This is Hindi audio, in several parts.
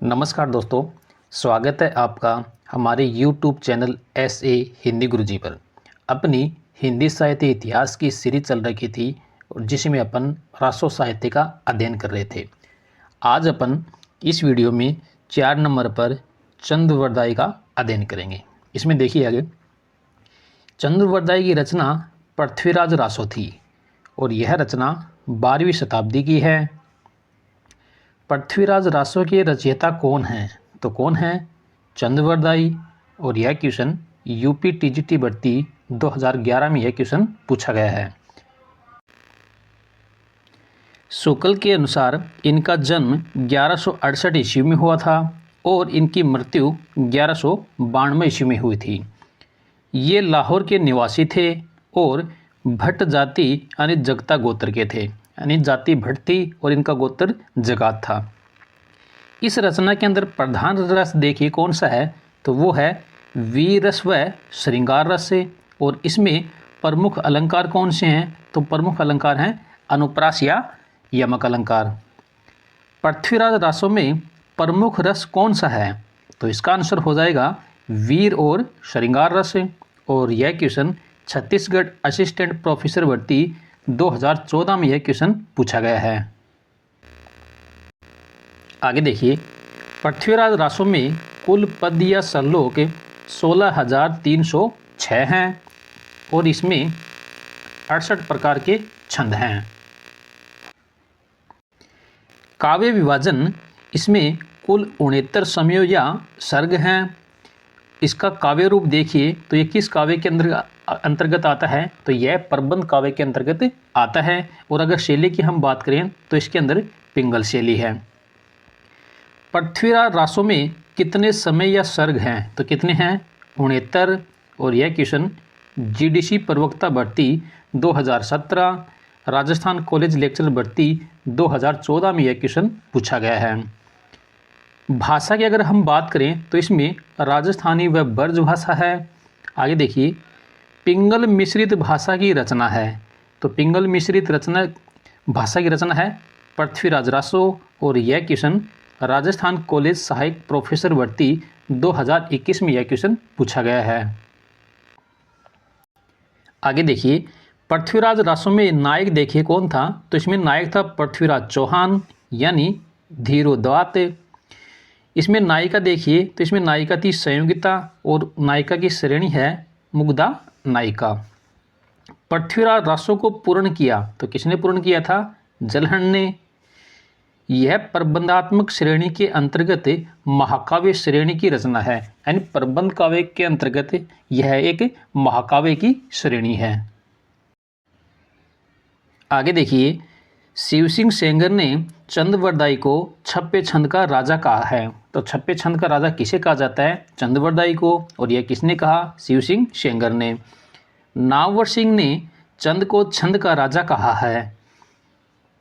नमस्कार दोस्तों, स्वागत है आपका हमारे YouTube चैनल SA हिंदी गुरुजी पर। अपनी हिंदी साहित्य इतिहास की सीरीज चल रही थी और जिसमें अपन रासो साहित्य का अध्ययन कर रहे थे। आज अपन इस वीडियो में 4 नंबर पर चंद्रवरदाई का अध्ययन करेंगे। इसमें देखिए आगे, चंद्रवरदाई की रचना पृथ्वीराज रासो थी और यह रचना 12वीं शताब्दी की है। पृथ्वीराज रासो के रचयिता कौन हैं? तो कौन है? चंद्रवरदाई। और यह क्वेश्चन यूपी टीजीटी भर्ती 2011 में यह क्वेश्चन पूछा गया है। शुक्ल के अनुसार इनका जन्म 1168 ईस्वी में हुआ था और इनकी मृत्यु 1192 ईस्वी में हुई थी। ये लाहौर के निवासी थे और भट्ट जाति यानी जगता गोत्र के थे, यानी जाति भट्ट थी और इनका गोत्र जगात था। इस रचना के अंदर प्रधान रस देखिए कौन सा है, तो वो है वीर रस व श्रृंगार रस से। और इसमें प्रमुख अलंकार कौन से हैं? तो प्रमुख अलंकार हैं अनुप्रास या यमक अलंकार। पृथ्वीराज रासो में प्रमुख रस कौन सा है? तो इसका आंसर हो जाएगा वीर और श्रृंगार रस। और यह क्वेश्चन छत्तीसगढ़ असिस्टेंट प्रोफेसर भर्ती 2014 में यह क्वेश्चन पूछा गया है। आगे देखिए, पृथ्वीराज रासो में कुल पद या श्लोक 16,306 हैं और इसमें 68 प्रकार के छंद हैं। काव्य विभाजन, इसमें कुल 69 समयों या सर्ग हैं। इसका काव्य रूप देखिए तो ये किस काव्य के अंतर्गत आता है? तो यह प्रबंध काव्य के अंतर्गत आता है। और अगर शैली की हम बात करें तो इसके अंदर पिंगल शैली है। पृथ्वीराज रासो में कितने समय या सर्ग हैं? तो कितने हैं? 69। और यह क्वेश्चन GDC प्रवक्ता भर्ती 2017, राजस्थान कॉलेज लेक्चर भर्ती 2014 में यह क्वेश्चन पूछा गया है। भाषा की अगर हम बात करें तो इसमें राजस्थानी व ब्रज भाषा है। आगे देखिए, पिंगल मिश्रित भाषा की रचना है। तो पिंगल मिश्रित भाषा की रचना है पृथ्वीराज रासो और यह क्वेश्चन राजस्थान कॉलेज सहायक प्रोफेसर भर्ती 2021 में यह क्वेश्चन पूछा गया है। आगे देखिए, पृथ्वीराज रासो में नायक देखिए कौन था? तो इसमें नायक था पृथ्वीराज चौहान यानी धीरोदात्त। इसमें नायिका देखिए तो इसमें नायिका थी संयोगिता और नायिका की श्रेणी है मुग्धा नायिका। पृथ्वीराज रासो को पूर्ण किया तो किसने पूर्ण किया था? जलहन ने। यह प्रबंधात्मक श्रेणी के अंतर्गत महाकाव्य श्रेणी की रचना है, यानी प्रबंध काव्य के अंतर्गत यह एक महाकाव्य की श्रेणी है। आगे देखिए, शिव सिंह सेंगर ने चंद्रवरदाई को छप्पे छंद का राजा कहा है। तो छप्पे छंद का राजा किसे कहा जाता है? चंद्रवरदाई को। और यह किसने कहा? शिव सिंह सेंगर ने। नामवर सिंह ने चंद को छंद का राजा कहा है।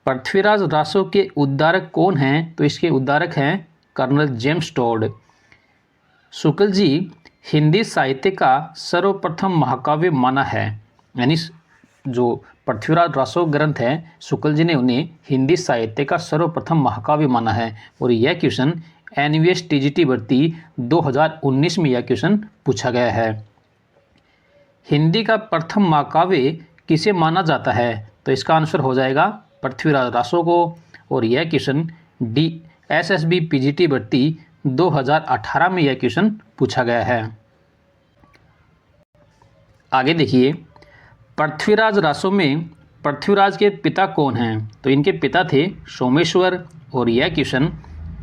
पृथ्वीराज रासो के उद्धारक कौन हैं? तो इसके उद्धारक हैं colonel James Tod. Shukla ji Hindi साहित्य का सर्वप्रथम महाकाव्य माना है, यानी जो पृथ्वीराज रासो ग्रंथ है शुक्ल जी ने उन्हें हिंदी साहित्य का सर्वप्रथम महाकाव्य माना है। और यह क्वेश्चन NVS TGT भर्ती 2019 में यह क्वेश्चन पूछा गया है। हिंदी का प्रथम महाकाव्य किसे माना जाता है? तो इसका आंसर हो जाएगा पृथ्वीराज रासो को। और यह क्वेश्चन SSB PGT भर्ती 2018 में यह क्वेश्चन पूछा गया है। आगे देखिए, पृथ्वीराज रासो में पृथ्वीराज के पिता कौन हैं? तो इनके पिता थे सोमेश्वर। और यह क्वेश्चन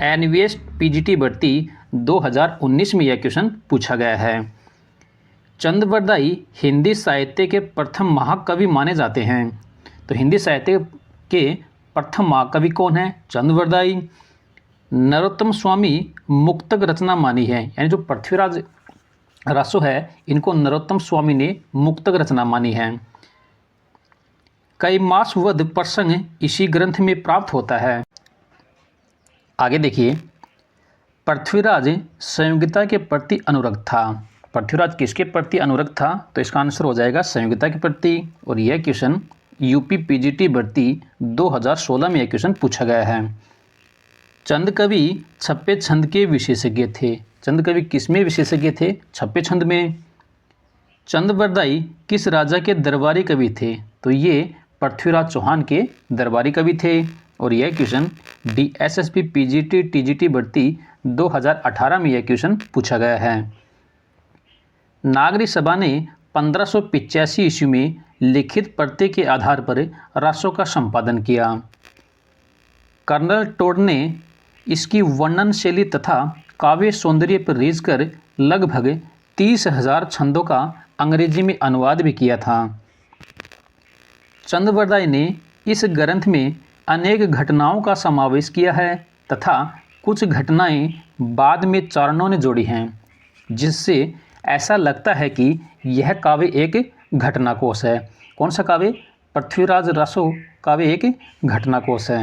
NVS PGT भर्ती 2019 में यह क्वेश्चन पूछा गया है। चंद्रवरदाई हिंदी साहित्य के प्रथम महाकवि माने जाते हैं। तो हिंदी साहित्य के प्रथम महाकवि कौन है? चंद्रवरदाई। नरोत्तम स्वामी मुक्तक रचना मानी है, यानी जो पृथ्वीराज रासो है इनको नरोत्तम स्वामी ने मुक्तक रचना मानी है। कैमासवध प्रसंग इसी ग्रंथ में प्राप्त होता है। आगे देखिए, पृथ्वीराज संयोगिता के प्रति अनुरक्त था। पृथ्वीराज किसके प्रति अनुरक्त था? तो इसका आंसर हो जाएगा संयोगिता के प्रति। और यह क्वेश्चन यूपी PGT भर्ती 2016 में यह क्वेश्चन पूछा गया है। चंद कवि छप्पे छंद के विशेषज्ञ थे। चंद कवि किसमें विशेषज्ञ थे? छप्पे छंद में। चंद बरदाई किस राजा के दरबारी कवि थे? तो ये पृथ्वीराज चौहान के दरबारी कवि थे। और यह क्वेश्चन DSSB PGT TGT भर्ती 2018 में यह क्वेश्चन पूछा गया है। नागरिक सभा ने 1585 ईस्वी में लिखित प्रत्यय के आधार पर रासों का संपादन किया। कर्नल टोड ने इसकी वर्णन शैली तथा काव्य सौंदर्य पर रीझ कर लगभग 30,000 छंदों का अंग्रेजी में अनुवाद भी किया था। चंद बरदाई ने इस ग्रंथ में अनेक घटनाओं का समावेश किया है तथा कुछ घटनाएं बाद में चारणों ने जोड़ी हैं, जिससे ऐसा लगता है कि यह काव्य एक घटनाकोश है। कौन सा काव्य? पृथ्वीराज रासो काव्य एक घटनाकोश है।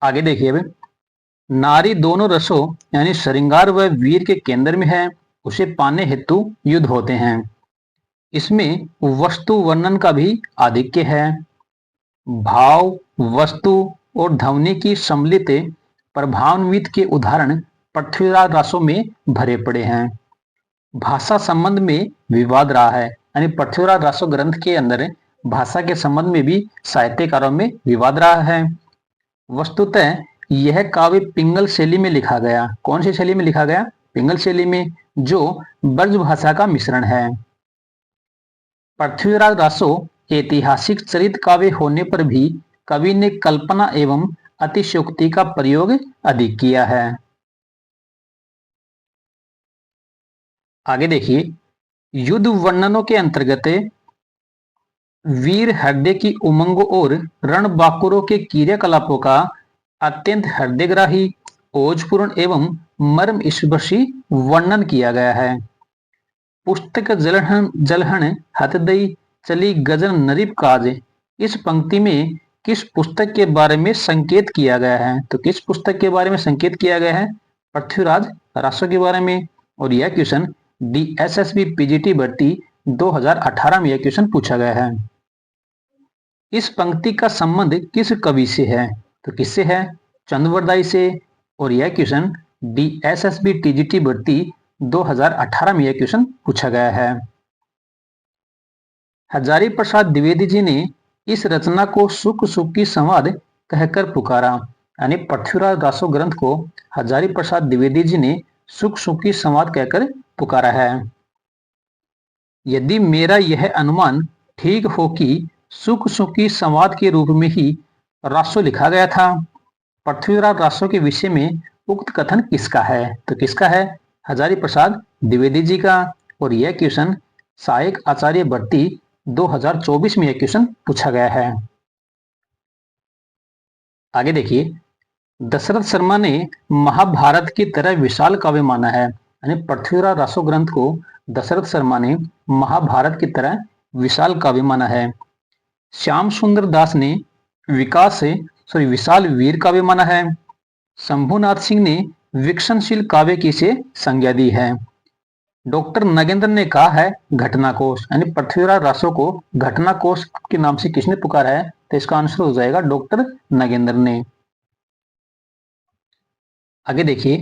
आगे देखिए, अब नारी दोनों रसों यानी श्रृंगार व वीर के केंद्र में है, उसे पाने हेतु युद्ध होते हैं। इसमें वस्तु वर्णन का भी आधिक्य है। भाव, वस्तु और ध्वनि की सम्मिलित प्रभावान्वित के उदाहरण पृथ्वीराज रासों में भरे पड़े हैं। भाषा संबंध में विवाद रहा है, यानी पृथ्वीराज रासो ग्रंथ के अंदर भाषा के संबंध में भी साहित्यकारों में विवाद रहा है। वस्तुतः यह काव्य पिंगल शैली में लिखा गया। कौन सी शैली में लिखा गया? पिंगल शैली में, जो ब्रज भाषा का मिश्रण है। पृथ्वीराज रासो ऐतिहासिक चरित्र काव्य होने पर भी कवि ने कल्पना एवं अतिशयोक्ति का प्रयोग अधिक किया है। आगे देखिए, युद्ध वर्णनों के अंतर्गत वीर हृदय की उमंगों और रणबांकुरों के क्रियाकलापों का अत्यंत हृदयग्राही, ओजपूर्ण एवं मर्म स्पर्शी वर्णन किया गया है। पुस्तक जलहन जलहन हतदई चली गजन नरीब काज, इस पंक्ति में किस पुस्तक के बारे में संकेत किया गया है? तो किस पुस्तक के बारे में संकेत किया गया है? पृथ्वीराज रासो के बारे में। और यह क्वेश्चन DSSB PGT भर्ती 2018 में यह क्वेश्चन पूछा गया है। इस पंक्ति का संबंध किस कवि से है? तो किससे है? चंद बरदाई से। और यह क्वेश्चन DSSB TGT भर्ती 2018 में यह क्वेश्चन पूछा गया है। हजारी प्रसाद द्विवेदी जी ने इस रचना को सुख सुखी संवाद कहकर पुकारा, यानी पृथ्वीराज रासो ग्रंथ को हजारी प्रसाद द्विवेदी जी ने सुख सुखी संवाद कहकर पुकारा है। यदि मेरा यह अनुमान ठीक हो कि सुख सुखी संवाद के रूप में ही रासो लिखा गया था, पृथ्वीराज रासो के विषय में उक्त कथन किसका है? तो किसका है? हजारी प्रसाद द्विवेदी जी का। और यह क्वेश्चन सहायक आचार्य भर्ती 2024 में यह क्वेश्चन पूछा गया है। आगे देखिए, दशरथ शर्मा ने महाभारत की तरह विशाल काव्य माना है, यानी पृथ्वीराज रासो ग्रंथ को दशरथ शर्मा ने महाभारत की तरह विशाल काव्य माना है। श्याम सुंदर दास ने विशाल वीर काव्य माना है। शंभुनाथ सिंह ने विकसनशील काव्य की से संज्ञा दी है। डॉक्टर नगेंद्र ने कहा है घटनाकोश, यानी पृथ्वीराज रासो को घटनाकोश के नाम से किसने पुकारा है? तो इसका आंसर हो जाएगा डॉक्टर नगेंद्र ने। आगे देखिए,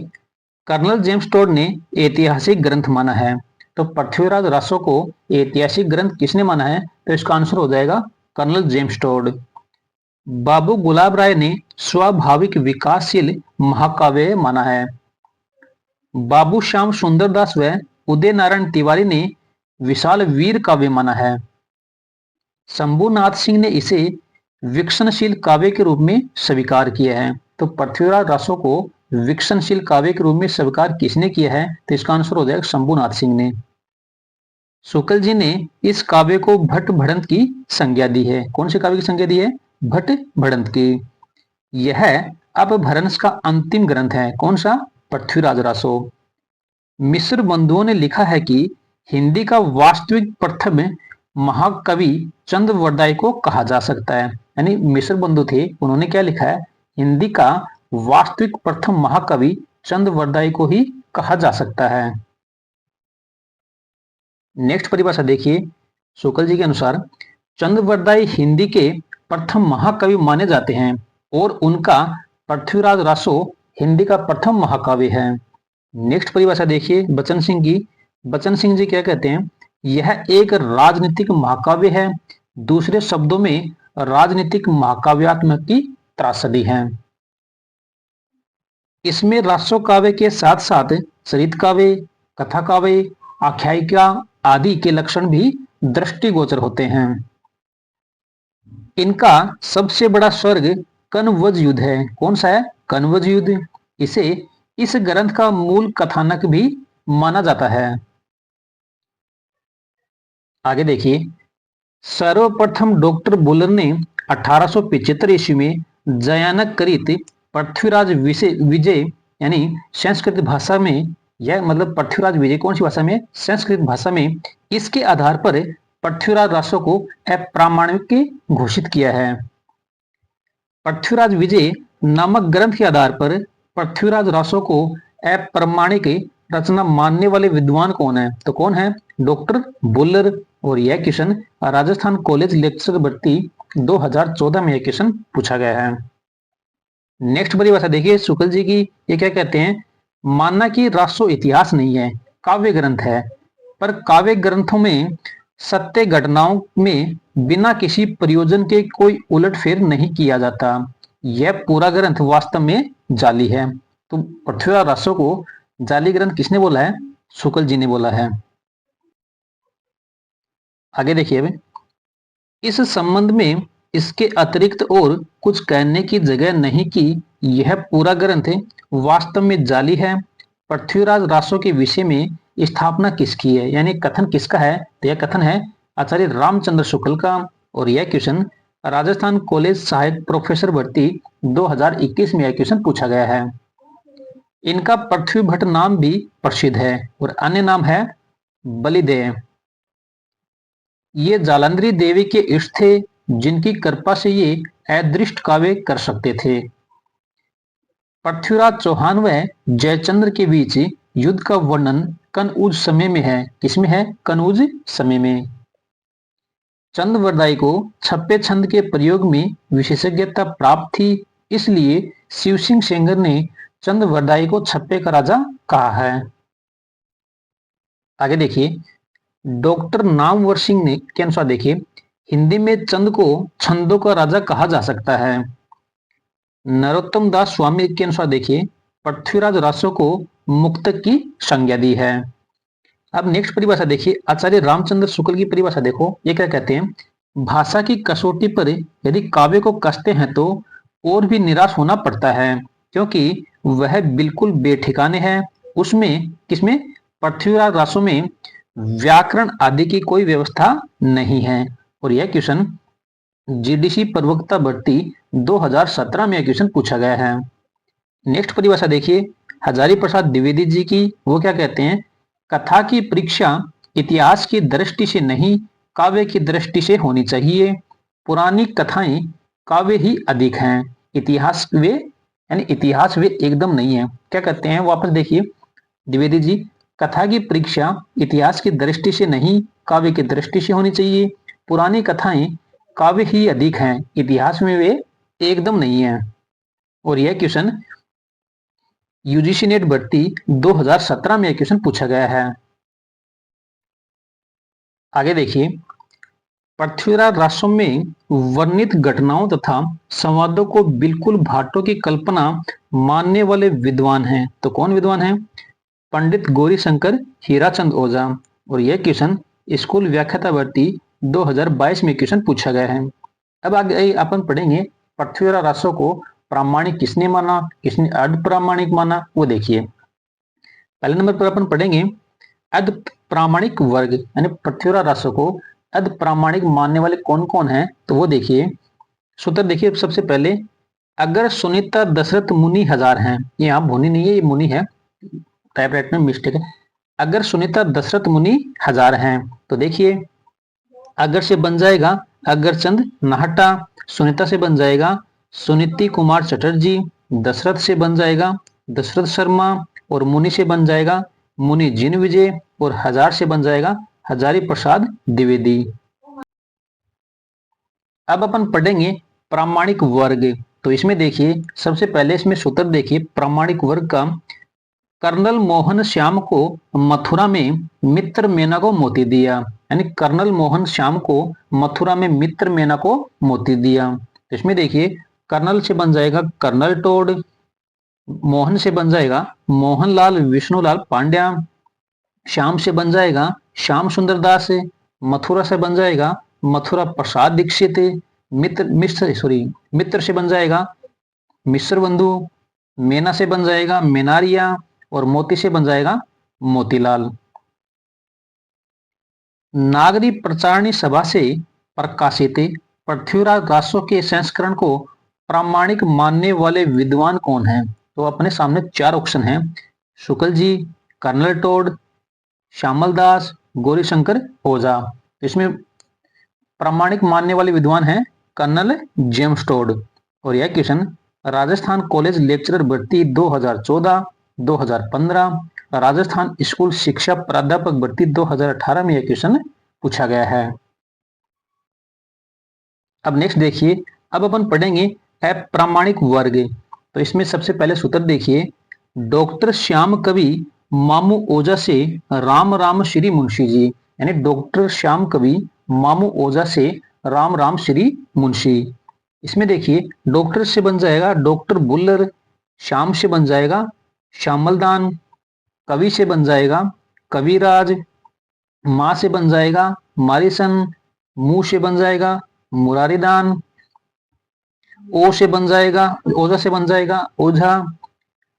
कर्नल जेम्स टोड ने ऐतिहासिक ग्रंथ माना है, तो पृथ्वीराज रासो को ऐतिहासिक ग्रंथ किसने माना है? तो इसका आंसर हो जाएगा कर्नल जेम्स टोड। बाबू गुलाब राय ने स्वाभाविक विकासशील महाकाव्य माना है। बाबू श्याम सुंदरदास व उदय नारायण तिवारी ने विशाल वीर काव्य माना है। शंभुनाथ सिंह ने इसे विकसनशील काव्य के रूप में स्वीकार किया है। तो पृथ्वीराज रासो को विकसनशील काव्य के रूप में स्वीकार किसने किया है? तो इसका आंसर हो जाएगा शंभुनाथ सिंह ने। शुक्ल जी ने इस काव्य को भट्ट भड़ंत की संज्ञा दी है। कौन से काव्य की संज्ञा दी है? भट्ट भड़ंत की। यह अपभ्रंश का अंतिम ग्रंथ है। कौन सा? पृथ्वीराज रासो। मिस्र बंधुओं ने लिखा है कि हिंदी का वास्तविक प्रथम महाकवि चंद बरदाई को कहा जा सकता है, यानी मिस्र बंधु थे, उन्होंने क्या लिखा है? हिंदी का वास्तविक प्रथम महाकवि चंद बरदाई को ही कहा जा सकता है। नेक्स्ट परिभाषा देखिए, शुक्ल जी के अनुसार चंद बरदाई हिंदी के प्रथम महाकवि माने जाते हैं। और उनका पृथ्वीराज रासो हिंदी का प्रथम महाकाव्य है। नेक्स्ट परिभाषा देखिए बचन सिंह की। बचन सिंह जी क्या कहते हैं, यह एक राजनीतिक महाकाव्य है, दूसरे शब्दों में राजनीतिक महाकाव्यात्मक की त्रासदी है। इसमें रासो काव्य के साथ साथ चरित काव्य, कथा काव्य, आख्यायिका आदि के लक्षण भी दृष्टिगोचर होते हैं। इनका सबसे बड़ा स्वर्ग कनवज युद्ध है। कौन सा है? कनवज युद्ध। इसे इस ग्रंथ का मूल कथानक भी माना जाता है। आगे देखिए, सर्वप्रथम डॉक्टर बुलर ने 1875 ईस्वी में जयानक करित पृथ्वीराज विजय यानी संस्कृत भाषा में, यह मतलब पृथ्वीराज विजय कौन सी भाषा में? संस्कृत भाषा में। इसके आधार पर पृथ्वीराज रासो को अप्रामाणिक घोषित किया है। पृथ्वीराज विजय नामक ग्रंथ के आधार पर पृथ्वीराज रासो को अप्रामाणिक रचना मानने वाले विद्वान कौन है? तो कौन है? Doctor Buller. और यह क्वेश्चन राजस्थान कॉलेज लेक्चर भर्ती 2014 में यह क्वेश्चन पूछा गया है। नेक्स्ट परिभाषा देखिए शुक्ल जी की। ये क्या कहते हैं, मानना कि रासो इतिहास नहीं है, काव्य ग्रंथ है, पर काव्य ग्रंथों में सत्य घटनाओं में बिना किसी प्रयोजन के कोई उलटफेर नहीं किया जाता। यह पूरा ग्रंथ वास्तव में जाली है। तो पृथ्वीराज रासो को जाली ग्रंथ किसने बोला है? शुक्ल जी ने बोला है। आगे देखिए, अब इस संबंध में इसके अतिरिक्त और कुछ कहने की जगह नहीं कि यह पूरा ग्रंथ वास्तव में जाली है। पृथ्वीराज रासो के विषय में स्थापना किसकी है, यानी कथन किसका है? तो यह कथन है आचार्य रामचंद्र शुक्ल का। और यह क्वेश्चन राजस्थान कॉलेज सहायक प्रोफेसर भर्ती 2021 में यह क्वेश्चन पूछा गया है। इनका पृथ्वी भट्ट नाम भी प्रसिद्ध है और अन्य नाम है बलिदेय। ये जालंधरी देवी के इष्ट थे, जिनकी कृपा से ये अदृष्ट काव्य कर सकते थे। पृथ्वीराज चौहान व जयचंद्र के बीच युद्ध का वर्णन कनौज समय में है। किसमें है? कनौज समय में। चंद्रवरदाई को छप्पे छंद के प्रयोग में विशेषज्ञता प्राप्त थी, इसलिए शिव सिंह सेंगर ने चंद्रवरदाई को छप्पे का राजा कहा है। आगे देखिए, डॉक्टर नामवर सिंह ने के अनुसार देखिए, हिंदी में चंद को छंदों का राजा कहा जा सकता है। नरोत्तम दास स्वामी के अनुसार देखिए, पृथ्वीराज रासो को मुक्तक की संज्ञा दी है। अब नेक्स्ट परिभाषा देखिए, आचार्य रामचंद्र शुक्ल की परिभाषा देखो। ये क्या कहते हैं, भाषा की कसौटी पर यदि काव्य को कसते हैं तो और भी निराश होना पड़ता है, क्योंकि वह बिल्कुल बेठिकाने है। उसमें किसमें? पृथ्वीराज रासो में व्याकरण आदि की कोई व्यवस्था नहीं है। और यह क्वेश्चन जीडीसी प्रवक्ता भर्ती 2017 में यह क्वेश्चन पूछा गया है। नेक्स्ट परिभाषा देखिए, हजारी प्रसाद द्विवेदी जी की। वो क्या कहते हैं, कथा की परीक्षा इतिहास की दृष्टि से नहीं, काव्य की दृष्टि से होनी चाहिए। पुरानी कथाएं काव्य ही अधिक हैं, इतिहास वे यानी इतिहास वे एकदम नहीं है। क्या कहते हैं, वापस देखिए द्विवेदी जी, कथा की परीक्षा इतिहास की दृष्टि से नहीं, काव्य की दृष्टि से होनी चाहिए। पुरानी कथाएं काव्य ही अधिक हैं, इतिहास में वे एकदम नहीं है। और यह क्वेश्चन यूजीसी नेट भर्ती 2017 में यह क्वेश्चन पूछा गया है। आगे देखिए, पृथ्वीराज रासो में वर्णित घटनाओं तथा संवादों को बिल्कुल भाटों की कल्पना मानने वाले विद्वान हैं। तो कौन विद्वान हैं? पंडित गौरी शंकर हीराचंद ओझा। और यह क्वेश्चन स्कूल व्याख्याता भर्ती 2022 में क्वेश्चन पूछा गया है। अब आगे अपन पढ़ेंगे पृथ्वीराज रासो को प्रामाणिक किसने माना, किसने अर्ध प्रामाणिक माना, वो देखिए। पहले नंबर पर अपन पढ़ेंगे अर्ध प्रामाणिक वर्ग, यानी पृथ्वीराज रासो को अर्ध प्रामाणिक मानने वाले कौन कौन हैं, तो वो देखिए। सूत्र देखिए, सबसे पहले अगर सुनीता दशरथ मुनि हजार हैं, ये यहाँ मुनि नहीं है, ये मुनि है, टाइपराइट में मिस्टेक है। अगर सुनीता दशरथ मुनि हजार हैं, तो देखिए अगर से बन जाएगा अगरचंद नाहटा, सुनीता से बन जाएगा सुनीति कुमार चटर्जी, दशरथ से बन जाएगा दशरथ शर्मा, और मुनि से बन जाएगा मुनि जिन विजय, और हजार से बन जाएगा हजारी प्रसाद द्विवेदी। अब अपन पढ़ेंगे प्रामाणिक वर्ग। तो इसमें देखिए सबसे पहले इसमें सूत्र देखिए प्रामाणिक वर्ग का, कर्नल मोहन श्याम को मथुरा में मित्र मेना को मोती दिया, यानी कर्नल मोहन श्याम को मथुरा में मित्र मेना को मोती दिया। तो इसमें देखिए कर्नल से बन जाएगा कर्नल टोड, मोहन से बन जाएगा मोहनलाल विष्णुलाल पांड्या, श्याम से बन जाएगा श्याम सुंदर दास, मथुरा से बन जाएगा मथुरा प्रसाद दीक्षित, मित्र से बन जाएगा मिश्र बंधु, मेना से बन जाएगा मेनारिया और मोती से बन जाएगा मोतीलाल। नागरी प्रचारणी सभा से प्रकाशित पृथ्वीराज रासो के संस्करण को प्रामाणिक मानने वाले विद्वान कौन हैं? तो अपने सामने चार ऑप्शन हैं, शुक्ल जी, कर्नल टोड, श्यामल दास, गौरीशंकर ओझा। इसमें प्रामाणिक मानने वाले विद्वान हैं कर्नल जेम्स टोड। और यह क्वेश्चन राजस्थान कॉलेज लेक्चरर भर्ती 2014, 2015, राजस्थान स्कूल शिक्षा प्राध्यापक भर्ती 2018 में यह क्वेश्चन पूछा गया है। अब नेक्स्ट देखिए, अब अपन पढ़ेंगे अप्रामाणिक वर्ग। तो इसमें सबसे पहले सूत्र देखिए, डॉक्टर श्याम कवि मामू ओझा से राम राम श्री मुंशी जी, यानी डॉक्टर श्याम कवि मामू ओझा से राम राम श्री मुंशी। इसमें देखिए डॉक्टर से बन जाएगा डॉक्टर बुल्लर, श्याम से बन जाएगा श्यामलदान, कवि से बन जाएगा कविराज, माँ से बन जाएगा मारिसन, मुंह से बन जाएगा मुरारीदान, ओ से बन जाएगा ओझा से बन जाएगा ओझा,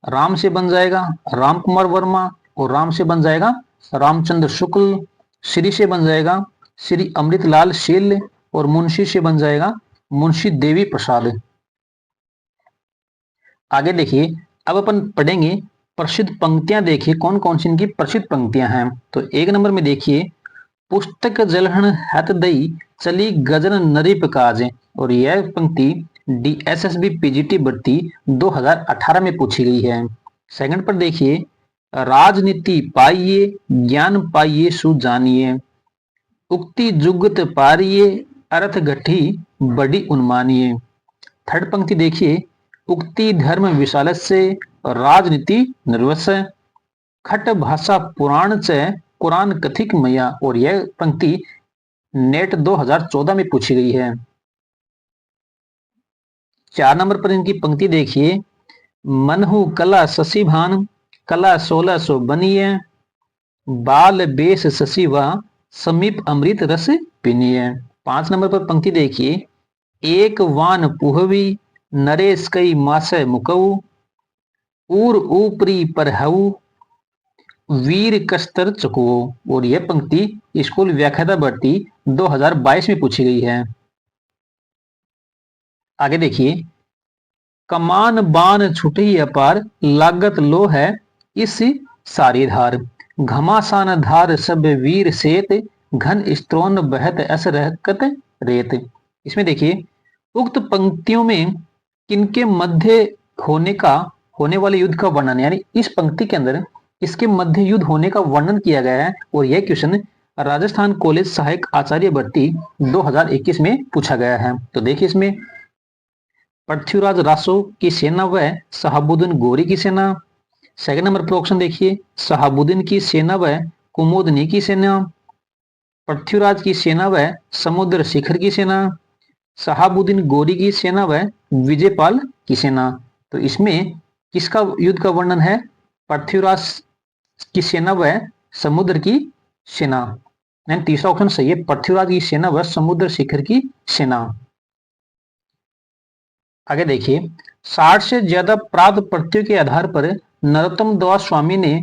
राम से बन जाएगा राम कुमार वर्मा और राम से बन जाएगा रामचंद्र शुक्ल, श्री से बन जाएगा श्री अमृतलाल शील और मुंशी से बन जाएगा मुंशी देवी प्रसाद। आगे देखिए, अब अपन पढ़ेंगे प्रसिद्ध पंक्तियां, देखिए कौन कौन सी इनकी प्रसिद्ध पंक्तियां हैं। तो एक नंबर में देखिए, पुस्तक जलहन हत दई चली गजन नरीप काज, और यह पंक्ति DSSB PGT भर्ती 2018 में पूछी गई है। सेकंड पर देखिए, राजनीति पाइये ज्ञान पाइये सु जानिए, उक्ति जुगत पारिये अर्थ घटी बड़ी उन्मानिए। थर्ड पंक्ति देखिए, उक्ति धर्म विशाल से राजनीति निर्वस, खट भाषा पुराण से कुरान कथिक मैया, और यह पंक्ति नेट 2014 में पूछी गई है। 4 नंबर पर इनकी पंक्ति देखिए, मनहु कला शशि भान कला 1600 बनिए, बाल बेस शशि व समीप अमृत रस पिनिए। 5 नंबर पर पंक्ति देखिए, एक वान पुहवी नरेश कई मासे मुकऊ, उर ऊपरी पर हऊ वीर कस्तर चको, और यह पंक्ति स्कूल व्याख्याता भर्ती 2022 में पूछी गई है। आगे देखिए, कमान बान छुटी अपार लागत लो है इस सारी धार, घमासान धार सब वीर सेत घन स्त्रोन बहत अस रहकत रेत। इसमें देखिए उक्त पंक्तियों में किनके मध्य होने वाले युद्ध का वर्णन, यानी इस पंक्ति के अंदर इसके मध्य युद्ध होने का वर्णन किया गया है, और यह क्वेश्चन राजस्थान कॉलेज सहायक आचार्य भर्ती 2021 में पूछा गया है। तो देखिए इसमें पृथ्वीराज रासो की सेना व शहाबुद्दीन गोरी की सेना। सेकंड नंबर पर ऑप्शन देखिए, शहाबुद्दीन की सेना व कुमुदनी की सेना, पृथ्वीराज की सेना व समुद्र शिखर की सेना, शहाबुद्दीन गोरी की सेना व विजयपाल की सेना। तो इसमें किसका युद्ध का वर्णन है? पृथ्वीराज की सेना व समुद्र की सेना। तीसरा ऑप्शन सही है, पृथ्वीराज की सेना व समुद्र शिखर की सेना। आगे देखिए, 60 से ज्यादा प्राप्त प्रत्ययों के आधार पर नरोत्तम दास स्वामी ने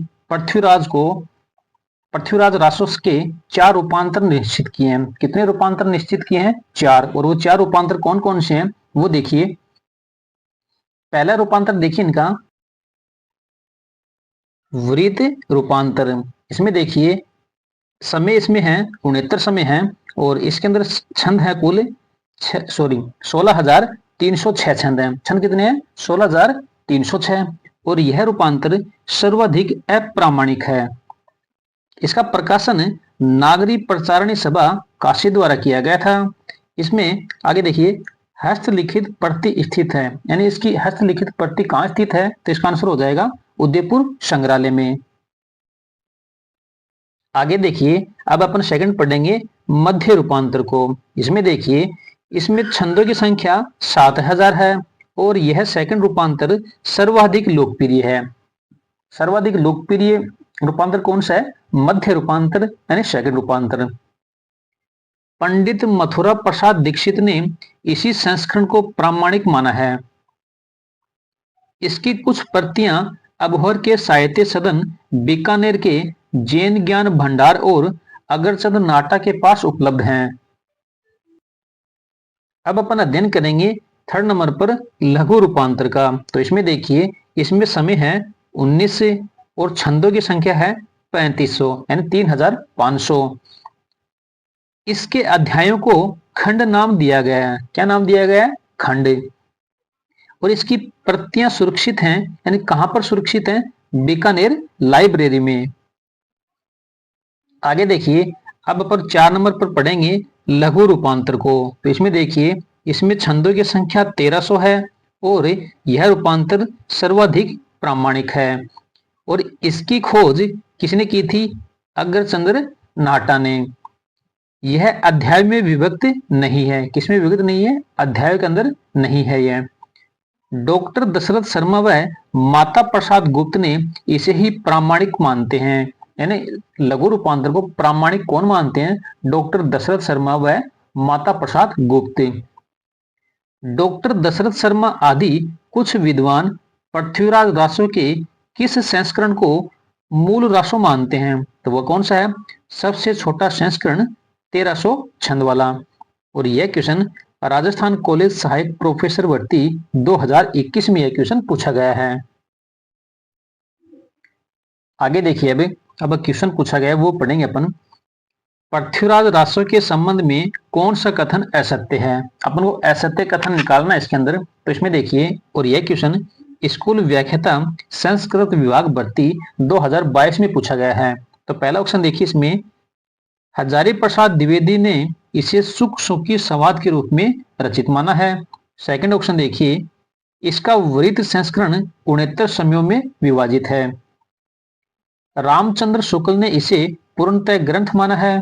पृथ्वीराज रासोस के 4 रूपांतर निश्चित किए हैं। कितने रूपांतर निश्चित किए हैं? 4। और वो 4 रूपांतर कौन कौन से हैं वो देखिए। पहला रूपांतर देखिए इनका वृत्त रूपांतर। इसमें देखिए समय इसमें है 69 समय है, और इसके अंदर छंद है कुल 16,306 छंद है। छंद कितने हैं? 16,306। और यह रूपांतर सर्वाधिक अप्रामाणिक है। इसका प्रकाशन नागरी प्रचारणी सभा काशी द्वारा किया गया था। इसमें आगे देखिए, हस्तलिखित प्रति स्थित है, यानी इसकी हस्तलिखित प्रति कहाँ स्थित है, तो इसका आंसर हो जाएगा उदयपुर संग्रहालय में। आगे देखिए, अब अपन सेकंड पढ़ेंगे मध्य रूपांतर को। इसमें देखिए, इसमें छंदों की संख्या 7000 है और यह सेकंड रूपांतर सर्वाधिक लोकप्रिय है। सर्वाधिक लोकप्रिय रूपांतर कौन सा है, मध्य रूपांतर यानी सेकंड रूपांतर। पंडित मथुरा प्रसाद दीक्षित ने इसी संस्करण को प्रामाणिक माना है। इसकी कुछ प्रतियां अबोहर के साहित्य सदन, बीकानेर के जैन ज्ञान भंडार और अगरचंद नाटा के पास उपलब्ध हैं। अब अपन अध्ययन करेंगे थर्ड नंबर पर लघु रूपांतर का। तो इसमें देखिए, इसमें समय है 19 और छंदों की संख्या है 3500 यानी 3500। इसके अध्यायों को खंड नाम दिया गया है। क्या नाम दिया गया है, खंड। और इसकी प्रतियां सुरक्षित हैं, यानी कहां पर सुरक्षित हैं, बीकानेर लाइब्रेरी में। आगे देखिए, अब अपन 4 नंबर पर पढ़ेंगे लघु रूपांतर को। तो इसमें देखिए, इसमें छंदों की संख्या 1300 है और यह रूपांतर सर्वाधिक प्रामाणिक है। और इसकी खोज किसने की थी, अग्रचंद्र नाटा ने। यह अध्याय में विभक्त नहीं है। किसमें विभक्त नहीं है, अध्याय के अंदर नहीं है यह। डॉक्टर दशरथ शर्मा व माता प्रसाद गुप्त ने इसे ही प्रामाणिक मानते हैं। यानी लघु रूपांतर को प्रामाणिक कौन मानते हैं, डॉक्टर दशरथ शर्मा व माता प्रसाद गुप्त। डॉक्टर दशरथ शर्मा आदि कुछ विद्वान पृथ्वीराज रासो के किस संस्करण को मूल रासो मानते हैं, तो वह कौन सा है, सबसे छोटा संस्करण 1300 छंद वाला। और यह क्वेश्चन राजस्थान कॉलेज सहायक प्रोफेसर भर्ती 2021 में यह क्वेश्चन पूछा गया है। आगे देखिए, अब क्वेश्चन पूछा गया है वो पढ़ेंगे अपन। पृथ्वीराज रासो के संबंध में कौन सा कथन असत्य है। अपन को असत्य कथन निकालना है इसके अंदर। तो इसमें देखिए, और यह क्वेश्चन स्कूल व्याख्याता संस्कृत विभाग भर्ती 2022 में पूछा गया है। तो पहला ऑप्शन देखिए, इसमें हजारी प्रसाद द्विवेदी ने इसे सुख सुखी संवाद के रूप में रचित माना है। सेकंड ऑप्शन देखिए, इसका वृत्त संस्करण 69 समयों में विभाजित है। रामचंद्र शुक्ल ने इसे पूर्णतः ग्रंथ माना है।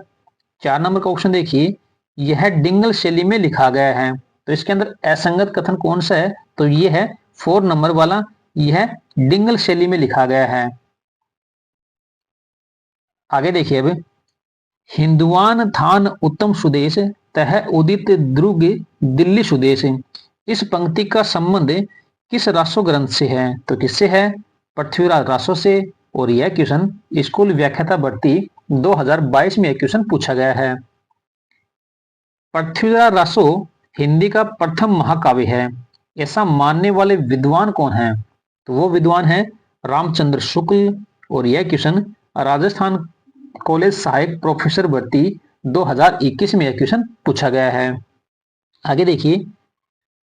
4 नंबर का ऑप्शन देखिए, यह डिंगल शैली में लिखा गया है। तो इसके अंदर असंगत कथन कौन सा है, तो यह है 4 नंबर वाला, यह डिंगल शैली में लिखा गया है। आगे देखिए, अब हिंदुआन थान उत्तम सुदेश तह उदित द्रुग दिल्ली सुदेश, इस पंक्ति का संबंध किस रासो ग्रंथ से है, तो किससे है, पृथ्वीराज रासो से। और यह क्वेश्चन स्कूल व्याख्याता भर्ती 2022 में यह क्वेश्चन पूछा गया है। पृथ्वीराज रासो हिंदी का प्रथम महाकाव्य है, ऐसा मानने वाले विद्वान कौन हैं, तो वो विद्वान है रामचंद्र शुक्ल। और यह क्वेश्चन राजस्थान कॉलेज सहायक प्रोफेसर भर्ती 2021 में यह क्वेश्चन पूछा गया है। आगे देखिए,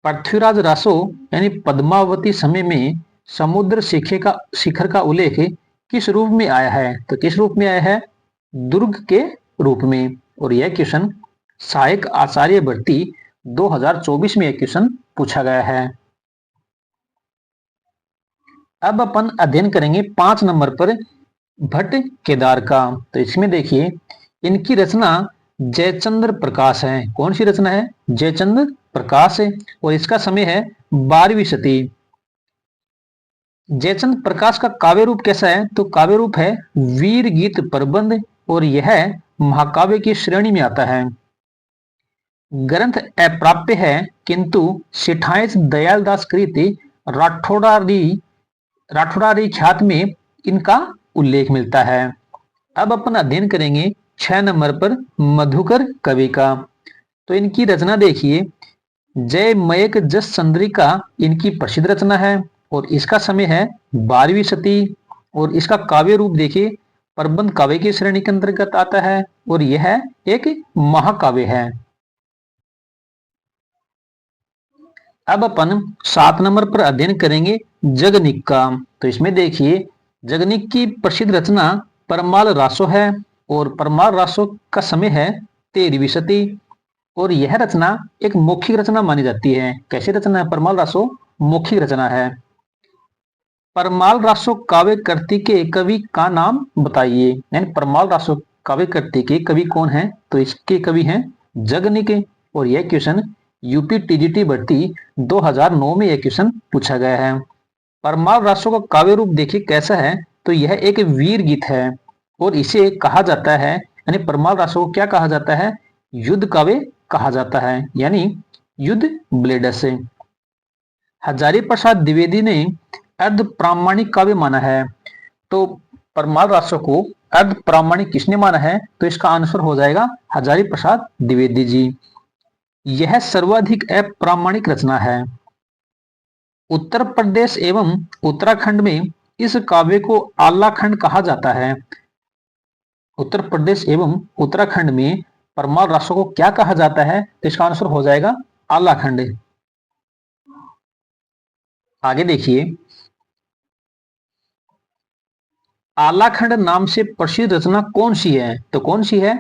पृथ्वीराज रासो यानी पद्मावती समय में समुद्र शिखर का उल्लेख किस रूप में आया है, तो किस रूप में आया है, दुर्ग के रूप में। और यह क्वेश्चन सहायक आचार्य भर्ती 2024 में यह क्वेश्चन पूछा गया है। अब अपन अध्ययन करेंगे 5 नंबर पर भट्ट केदार का। तो इसमें देखिए, इनकी रचना जयचंद्र प्रकाश है। कौन सी रचना है, जयचंद्र प्रकाश है। और इसका समय है 12वीं सदी। जयचंद प्रकाश का काव्य रूप कैसा है, तो काव्य रूप है वीर गीत प्रबंध, और यह महाकाव्य की श्रेणी में आता है। ग्रंथ अप्राप्य है, किंतु सिठाइस दयालदास कृत राठौड़ारी ख्यात में इनका उल्लेख मिलता है। अब अपन अध्ययन करेंगे 6 नंबर पर मधुकर कवि का। तो इनकी रचना देखिए, जय मयक जस चंद्रिका इनकी प्रसिद्ध रचना है और इसका समय है 12वीं सदी। और इसका काव्य रूप देखिए, प्रबंध काव्य की श्रेणी के अंतर्गत आता है और यह एक महाकाव्य है। अब अपन 7 नंबर पर अध्ययन करेंगे जगनिक का। तो इसमें देखिए, जगनिक की प्रसिद्ध रचना परमाल रासो है और परमाल रासो का समय है 13वीं सदी। और यह रचना एक मौखिक रचना मानी जाती है। कैसी रचना है? परमाल रासो मौखिक रचना है। परमाल रासो काव्य कृति के कवि का नाम बताइए। यानी परमाल रासो काव्य कृति के कवि कौन है? तो इसके कवि हैं जगनिक। और यह क्वेश्चन यूपी टीजीटी भर्ती 2009 में यह क्वेश्चन पूछा गया है। परमाल रासो का काव्य रूप देखिए कैसा है, तो यह एक वीर गीत है और इसे कहा जाता है, यानी परमाल रासो को क्या कहा जाता है? युद्ध काव्य कहा जाता है, यानी युद्ध ब्लेडस। हजारी प्रसाद द्विवेदी ने अर्ध प्रामाणिक काव्य माना है। तो परमाल रासो को अर्ध प्रामाणिक किसने माना है? तो इसका आंसर हो जाएगा हजारी प्रसाद द्विवेदी जी। यह सर्वाधिक अप्रामाणिक रचना है। उत्तर प्रदेश एवं उत्तराखंड में इस काव्य को आलाखंड कहा जाता है। उत्तर प्रदेश एवं उत्तराखंड में परमाल रासो को क्या कहा जाता है? तो इसका आंसर हो जाएगा आलाखंड। आगे देखिए, आलाखंड नाम से प्रसिद्ध रचना कौन सी है? तो कौन सी है?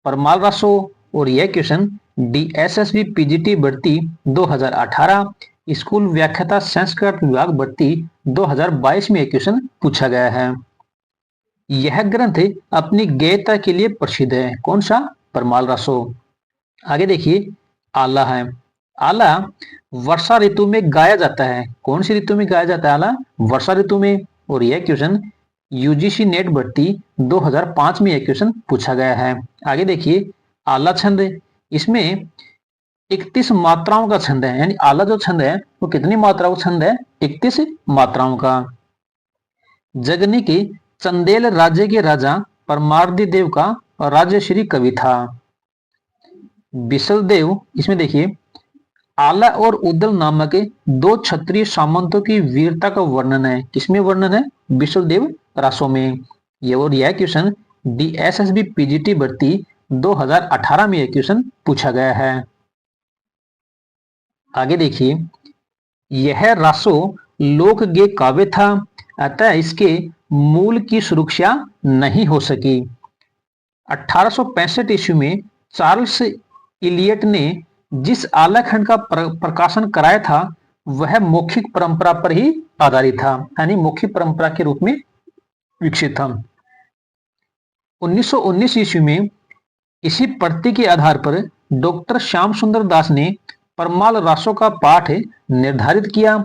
परमाल रासो। और यह क्वेश्चन डीएसएसबी पीजीटी भर्ती 2018 स्कूल व्याख्याता संस्कृत विभाग भर्ती 2022 में यह क्वेश्चन पूछा गया है। यह ग्रंथ अपनी गेयता के लिए प्रसिद्ध है। कौन सा? परमाल रासो। आगे देखिए, आला है। आला वर्षा ऋतु में गाया जाता है। कौन सी ऋतु में गाया जाता है आला? वर्षा ऋतु में। और यह क्वेश्चन यूजीसी नेट भर्ती 2005 में यह क्वेश्चन पूछा गया है। आगे देखिए, आला छंद, इसमें 31 मात्राओं का छंद है। यानी आला जो छंद है वो कितनी मात्राओं का छंद है? 31 मात्राओं का। जगनी के चंदेल राज्य के राजा परमार्दी देव का राजश्री कवि था। बिसल देव, इसमें देखिए आला और उदल नामक दो क्षत्रिय सामंतों की वीरता का वर्णन है। किसमें वर्णन है? बिसल देव रासो में। ये और यह क्वेश्चन डीएसएसबी पीजीटी भर्ती 2018 में यह क्वेश्चन पूछा गया है। आगे देखिए, यह रासो लोकगेय काव्य था, अतः इसके मूल की सुरक्षा नहीं हो सकी। 1865 ईस्वी में चार्ल्स इलियट ने जिस आलाखंड का प्रकाशन कराया था वह मौखिक परंपरा पर ही आधारित था, यानी मौखिक परंपरा के रूप में विकसित था। 1919 ईस्वी में इसी प्रति के आधार पर डॉक्टर श्याम सुंदर दास ने परमाल रासो का पाठ निर्धारित किया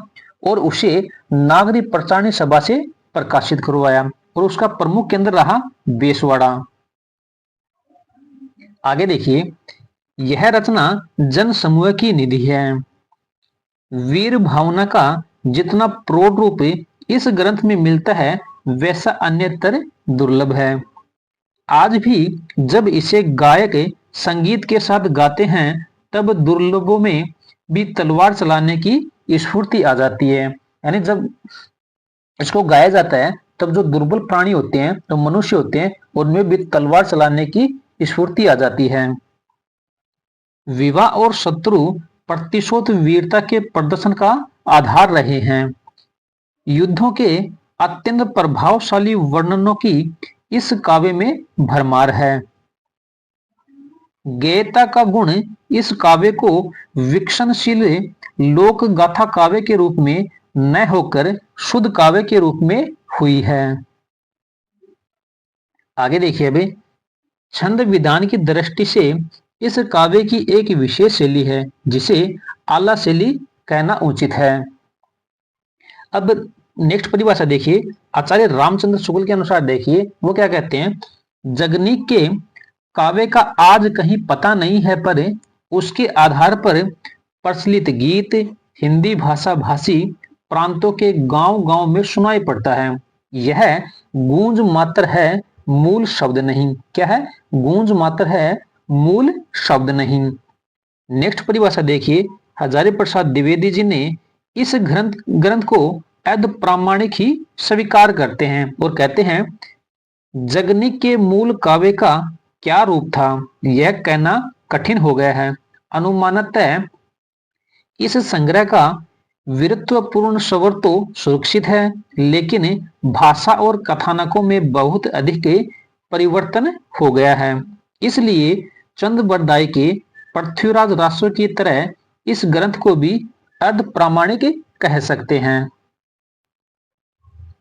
और उसे नागरी प्रचारणी सभा से प्रकाशित करवाया और उसका प्रमुख केंद्र रहा बेसवाड़ा। आगे देखिए, यह रचना जन समूह की निधि है। वीर भावना का जितना प्रौढ़ रूप इस ग्रंथ में मिलता है वैसा अन्यत्र दुर्लभ है। आज भी जब इसे गायक संगीत के साथ गाते हैं तब दुर्लभों में भी तलवार चलाने की स्फूर्ति आ जाती है। यानी जब इसको गाया जाता है तब जो दुर्बल प्राणी होते हैं, तो मनुष्य होते हैं, उनमें भी तलवार चलाने की स्फूर्ति आ जाती है। विवाह और शत्रु प्रतिशोध वीरता के प्रदर्शन का आधार रहे हैं। युद्धों के अत्यंत प्रभावशाली वर्णनों की इस काव्य में भरमार है। गेयता का गुण इस काव्य को विकसनशील लोक गाथा काव्य के रूप में न होकर शुद्ध काव्य के रूप में हुई है। आगे देखिए, अभी छंद विधान की दृष्टि से इस काव्य की एक विशेष शैली है जिसे आला शैली कहना उचित है। अब नेक्स्ट परिभाषा देखिए, आचार्य रामचंद्र शुक्ल के अनुसार देखिए वो क्या कहते हैं। जगनीक के काव्य का आज कहीं पता नहीं है, पर उसके आधार पर प्रचलित गीत हिंदी भाषा भाषी प्रांतों के गांव-गांव में सुनाई पड़ता है। यह गूंज मात्र है, मूल शब्द नहीं। क्या है? गूंज मात्र है, मूल शब्द नहीं। नेक्स्ट परिभाषा देखिए, हजारी प्रसाद द्विवेदी जी ने इस ग्रंथ को अर्ध प्रामाणिक ही स्वीकार करते हैं और कहते हैं जगनिक के मूल काव्य का क्या रूप था यह कहना कठिन हो गया है। अनुमानतः इस संग्रह का वीरत्वपूर्ण स्वर तो सुरक्षित है, लेकिन भाषा और कथानकों में बहुत अधिक परिवर्तन हो गया है। इसलिए चंद बरदाई के पृथ्वीराज रासो की तरह इस ग्रंथ को भी अर्ध प्रामाणिक कह सकते हैं।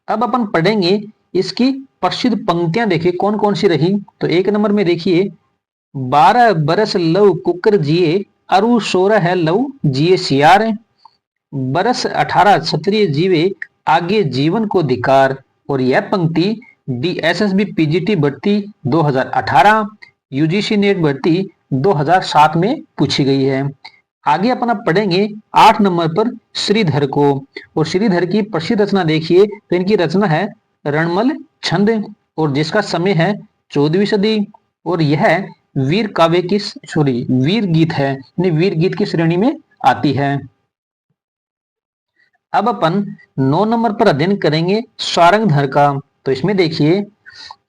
अब अपन पढ़ेंगे इसकी प्रसिद्ध पंक्तियां, देखिए कौन कौन सी रही। तो एक नंबर में देखिए, 12 बरस लव कुकर जिए, अरु 16 है लव जिए सियार, बरस 18 क्षत्रिय जीवे, आगे जीवन को धिकार। और यह पंक्ति DSSB PGT भर्ती 2018, UGC नेट भर्ती 2007 में पूछी गई है। आगे अपन अब पढ़ेंगे 8 नंबर पर श्रीधर को। और श्रीधर की प्रसिद्ध रचना देखिए, तो इनकी रचना है रणमल छंद, और जिसका समय है 14वीं सदी, और यह वीर काव्य की वीर गीत है, वीर गीत की श्रेणी में आती है। अब अपन 9 नंबर पर अध्ययन करेंगे सारंगधर का। तो इसमें देखिए,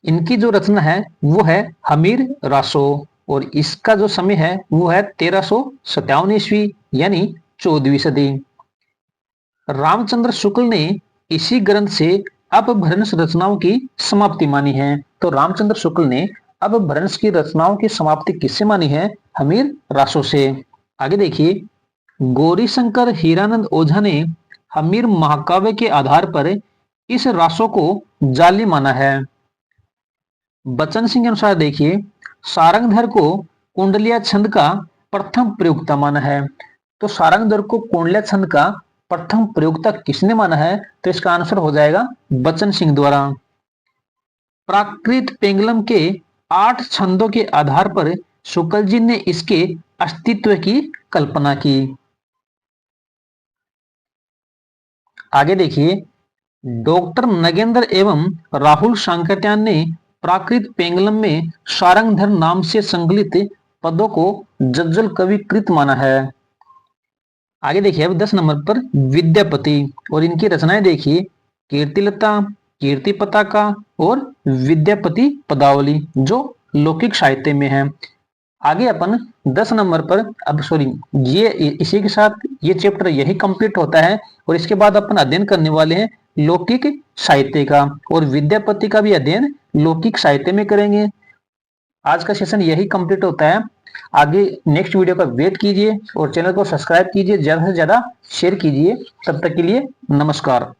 इनकी जो रचना है वो है हमीर रासो, और इसका जो समय है वो है 1357 ईस्वी, यानी 14वीं सदी। रामचंद्र शुक्ल ने इसी ग्रंथ से अपभ्रंश रचनाओं की समाप्ति मानी है। तो रामचंद्र शुक्ल ने अपभ्रंश की रचनाओं की समाप्ति किससे मानी है? हमीर रासो से। आगे देखिए, गौरी शंकर हीरानंद ओझा ने हमीर महाकाव्य के आधार पर इस रासो को जाली माना है। बचन सिंह के अनुसार देखिए, सारंगधर को कुंडलिया छंद का प्रथम प्रयोक्ता माना है। तो सारंगधर को कुंडलिया छंद का प्रथम प्रयोक्ता किसने माना है? तो इसका आंसर हो जाएगा बचन सिंह द्वारा। प्राकृत पेंगलम के 8 छंदों के आधार पर शुक्ल जी ने इसके अस्तित्व की कल्पना की। आगे देखिए, डॉक्टर नगेंद्र एवं राहुल सांकरत्यान ने प्राकृत पेंगलम में सारंगधर नाम से संकलित पदों को जज्जल कविकृत माना है। आगे देखिए, अब 10 नंबर पर विद्यापति, और इनकी रचनाएं देखिए, कीर्तिलता, कीर्ति पताका और विद्यापति पदावली, जो लौकिक साहित्य में है। आगे अपन 10 नंबर पर ये इसी के साथ ये चैप्टर यही कंप्लीट होता है, और इसके बाद अपन अध्ययन करने वाले हैं लौकिक साहित्य का, और विद्यापति का भी अध्ययन लौकिक साहित्य में करेंगे। आज का सेशन यही कंप्लीट होता है। आगे नेक्स्ट वीडियो का वेट कीजिए और चैनल को सब्सक्राइब कीजिए, ज्यादा से ज्यादा शेयर कीजिए। तब तक के लिए नमस्कार।